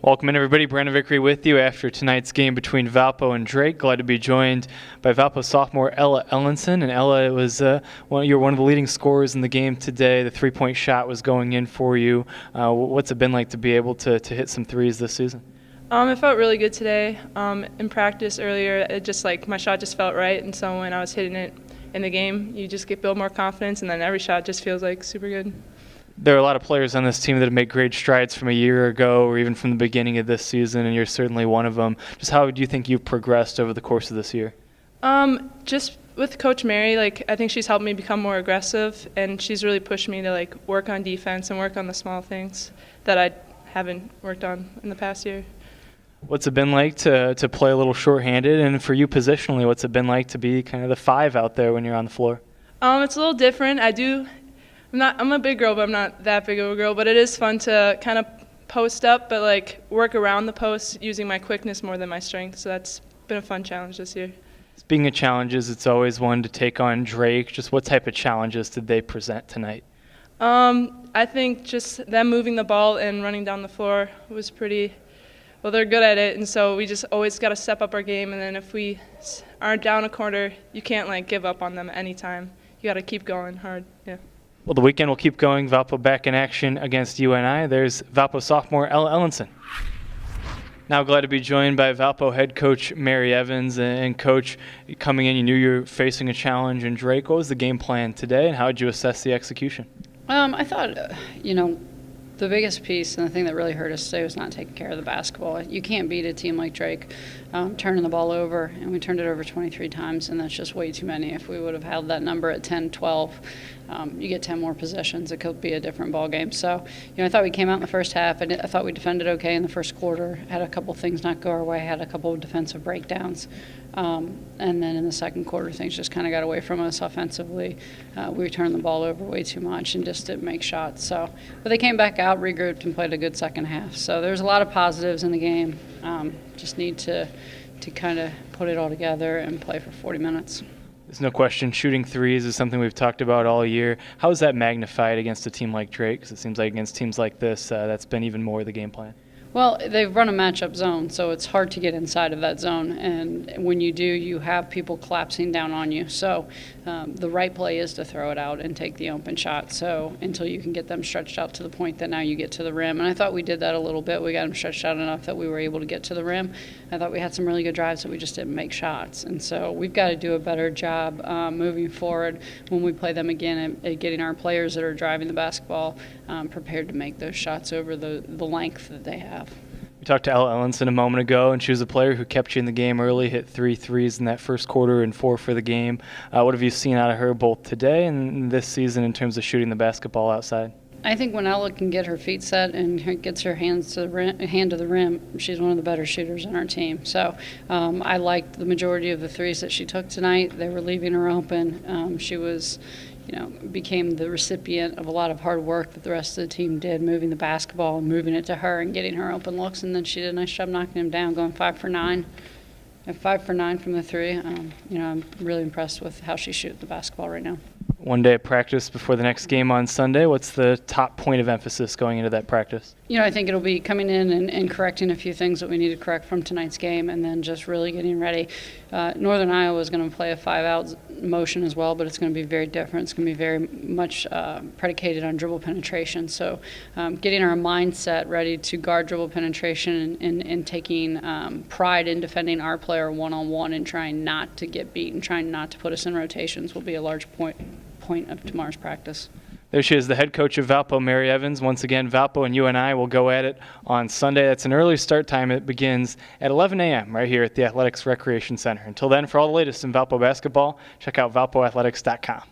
Welcome in, everybody. Brandon Vickery with you after tonight's game between Valpo and Drake. Glad to be joined by Valpo sophomore Ella Ellenson. And Ella, you were one of the leading scorers in the game today. The three-point shot was going in for you. What's it been like to be able to hit some threes this season? It felt really good today. In practice earlier, my shot just felt right, and so when I was hitting it in the game, you just build more confidence, and then every shot just feels like super good. There are a lot of players on this team that have made great strides from a year ago or even from the beginning of this season, and you're certainly one of them. Just how do you think you've progressed over the course of this year? Just with Coach Mary, I think she's helped me become more aggressive, and she's really pushed me to work on defense and work on the small things that I haven't worked on in the past year. What's it been like to play a little shorthanded, and for you positionally, what's it been like to be kind of the five out there when you're on the floor? It's a little different. I'm a big girl, but I'm not that big of a girl. But it is fun to kind of post up, but work around the post using my quickness more than my strength. So that's been a fun challenge this year. Speaking of challenges, it's always one to take on Drake. Just what type of challenges did they present tonight? I think just them moving the ball and running down the floor was pretty. Well, they're good at it, and so we just always got to step up our game. And then if we are down a quarter, you can't give up on them anytime. You got to keep going hard. Yeah. Well, the weekend will keep going. Valpo back in action against UNI. There's Valpo sophomore Ella Ellenson. Now glad to be joined by Valpo head coach Mary Evans. And coach, coming in, you knew you were facing a challenge in Drake. What was the game plan today, and how did you assess the execution? I thought, the biggest piece and the thing that really hurt us today was not taking care of the basketball. You can't beat a team like Drake turning the ball over, and we turned it over 23 times, and that's just way too many. If we would have held that number at 10, 12, you get 10 more possessions, it could be a different ball game. So, I thought we came out in the first half, and I thought we defended okay in the first quarter, had a couple things not go our way, had a couple of defensive breakdowns. And then in the second quarter, things just kind of got away from us offensively. We turned the ball over way too much and just didn't make shots. But they came back out, regrouped, and played a good second half. So there's a lot of positives in the game. Just need to kind of put it all together and play for 40 minutes. There's no question shooting threes is something we've talked about all year. How is that magnified against a team like Drake? Because it seems like against teams like this, that's been even more the game plan. Well, they've run a matchup zone, so it's hard to get inside of that zone. And when you do, you have people collapsing down on you. So the right play is to throw it out and take the open shot. So until you can get them stretched out to the point that now you get to the rim. And I thought we did that a little bit. We got them stretched out enough that we were able to get to the rim. I thought we had some really good drives, but we just didn't make shots. And so we've got to do a better job moving forward when we play them again at getting our players that are driving the basketball prepared to make those shots over the length that they have. We talked to Ella Ellenson a moment ago, and she was a player who kept you in the game early, hit 3 threes in that first quarter and 4 for the game. What have you seen out of her both today and this season in terms of shooting the basketball outside? I think when Ella can get her feet set and gets her hand to the rim, she's one of the better shooters on our team. So I liked the majority of the threes that she took tonight. They were leaving her open. She was, became the recipient of a lot of hard work that the rest of the team did, moving the basketball and moving it to her and getting her open looks. And then she did a nice job knocking them down, going 5 for 9. At 5 for 9 from the three. I'm really impressed with how she shoots the basketball right now. One day of practice before the next game on Sunday. What's the top point of emphasis going into that practice? I think it'll be coming in and correcting a few things that we need to correct from tonight's game, and then just really getting ready. Northern Iowa is going to play a 5-out motion as well, but it's going to be very different. It's going to be very much predicated on dribble penetration. So getting our mindset ready to guard dribble penetration and taking pride in defending our player one-on-one and trying not to get beat and trying not to put us in rotations will be a large point of tomorrow's practice. There she is, the head coach of Valpo, Mary Evans. Once again, Valpo and UNI will go at it on Sunday. That's an early start time. It begins at 11 a.m. right here at the Athletics Recreation Center. Until then, for all the latest in Valpo basketball, check out valpoathletics.com.